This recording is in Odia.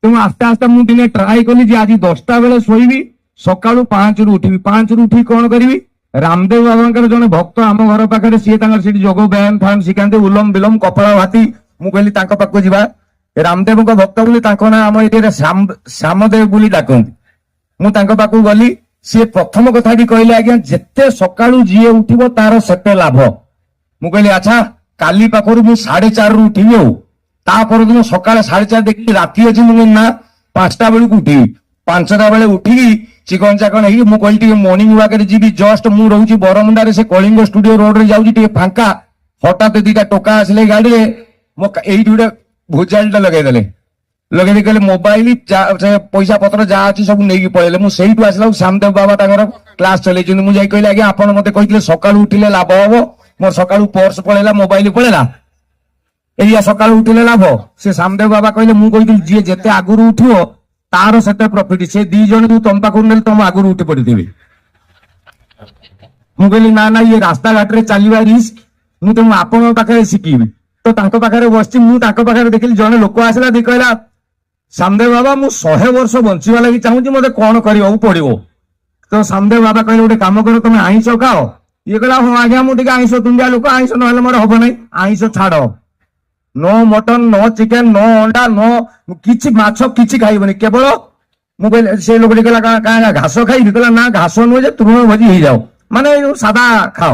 ତେଣୁ ଆସ୍ତେ ଆସ୍ତେ ମୁଁ ଦିନେ ଟ୍ରାଏ କଲି ଯେ ଆଜି 10ଟା ବେଳେ ଶୋଇବି, ସକାଳୁ 5ରୁ ଉଠିବି। 5ରୁ ଉଠିକି କଣ କରିବି, ରାମଦେବ ବାବାଙ୍କର ଜଣେ ଭକ୍ତ ଆମ ଘର ପାଖରେ, ସିଏ ତାଙ୍କର ସେଠି ଯୋଗ ବ୍ୟାୟାମ ଫ୍ୟାୟାମ ଶିଖାନ୍ତି, ଉଲମ ବିଲମ କପାଳ ଭାତି। ମୁଁ କହିଲି ତାଙ୍କ ପାଖକୁ ଯିବା। ରାମଦେବଙ୍କ ଭକ୍ତ ବୋଲି ତାଙ୍କ ନାଁ ଆମ ଏରିଆରେ ଶ୍ୟାମଦେବ ବୋଲି ଡାକନ୍ତି। ମୁଁ ତାଙ୍କ ପାଖକୁ ଗଲି। ସିଏ ପ୍ରଥମ କଥାଟି କହିଲେ, ଆଜ୍ଞା ଯେତେ ସକାଳୁ ଯିଏ ଉଠିବ ତାର ସେତେ ଲାଭ। ମୁଁ କହିଲି ଆଚ୍ଛା, କାଲି ପାଖରୁ ମୁଁ 4:30ରୁ ଉଠିବି। ଆଉ ତା ପରଦିନ ସକାଳେ 4:30 ଦେଖିକି ରାତି ଅଛି, ମୁଁ କହିଲି ନା 5ଟା ବେଳକୁ ଉଠିବି। 5ଟା ବେଳେ ଉଠିକି ଚିକନ ଚାକନ ହେଇକି ମୁଁ କହିଲି ଟିକେ ମର୍ଣ୍ଣିଂ ୱାକରେ ଯିବି। ଜଷ୍ଟ ମୁଁ ରହୁଛି ବରମୁଣ୍ଡାରେ, ସେ କଳିଙ୍ଗ ଷ୍ଟୁଡିଓ ରୋଡରେ ଯାଉଛି, ଟିକେ ଫାଙ୍କା। ହଠାତ୍ 2ଟା ଟୋକା ଆସିଲେ ଗାଡିରେ, ମୋ ଏଇଠି ଗୋଟେ ଭୁଜାଲଟା ଲଗେଇଦେଲେ। ଲଗେଇ ଦେଇ କହିଲେ ମୋବାଇଲ ପଇସା ପତ୍ର ଯାହା ଅଛି ସବୁ ନେଇକି ପଳେଇଲେ। ମୁଁ ସେଇଠୁ ଆସିଲା ଶ୍ୟାମଦେବ ବାବା ତାଙ୍କର କ୍ଲାସ ଚଲେଇଛନ୍ତି। ମୁଁ ଯାଇ କହିଲି ଆଜ୍ଞା ଆପଣ ମତେ କହିଥିଲେ ସକାଳୁ ଉଠିଲେ ଲାଭ ହବ, ମୋର ସକାଳୁ ପର୍ସ ପଳେଇଲା, ମୋବାଇଲ ପଳେଇଲା, ଏଇଆ ସକାଳୁ ଉଠିଲେ ଲାଭ। ସେ ଶ୍ୟାମଦେବ ବାବା କହିଲେ ମୁଁ କହିଥିଲି ଯିଏ ଯେତେ ଆଗରୁ ଉଠିବ ତାର ସେତେ ପ୍ରଫିଟ। ସେ 2 ଜଣ ଯୋଉ ତମ ପାଖରୁ ନେଲେ ତମ ଆଗରୁ ଉଠି ପଡିଥିବେ। ମୁଁ କହିଲି ନା ନା, ଇଏ ରାସ୍ତାଘାଟରେ ଚାଲିବା ରିସ୍କ, ମୁଁ ତେଣୁ ଆପଣଙ୍କ ପାଖରେ ଶିଖିବି। ତ ତାଙ୍କ ପାଖରେ ବସିଛି। ମୁଁ ତାଙ୍କ ପାଖରେ ଦେଖିଲି ଜଣେ ଲୋକ ଆସିଲା, ଦେଇ କହିଲା ଶ୍ୟାମଦେବ ବାବା ମୁଁ 100 ବର୍ଷ ବଞ୍ଚିବା ଲାଗି ଚାହୁଁଛି, ମତେ କଣ କରିବାକୁ ପଡିବ? ତ ଶ୍ୟାମଦେବ ବାବା କହିଲେ ଗୋଟେ କାମ କର, ତମେ ଆଇଁଷ ଖାଅ। ଇଏ କହିଲା ହଁ ଆଜ୍ଞା ମୁଁ ଟିକେ ଆଇଁଷ ତୁଣ୍ଡିଆ ଲୋକ, ଆଇଁଷ ନହେଲେ ମୋର ହବ ନାହିଁ। ଆଇଁଷ ଛାଡ, no mutton, no chicken, no ଅଣ୍ଡା, नो କିଛି ମାଛ କିଛି ଖାଇବନି, କେବଳ। ମୁଁ କହିଲି, ସେ ଲୋକଟି କହିଲା ଘାସ ଖାଇବି? କହିଲା ନା ଘାସ ନୁହେଁ, ଯେ ତୃଣ ଭୋଜି ହେଇଯାଉ, ମାନେ ସାଦା ଖାଅ।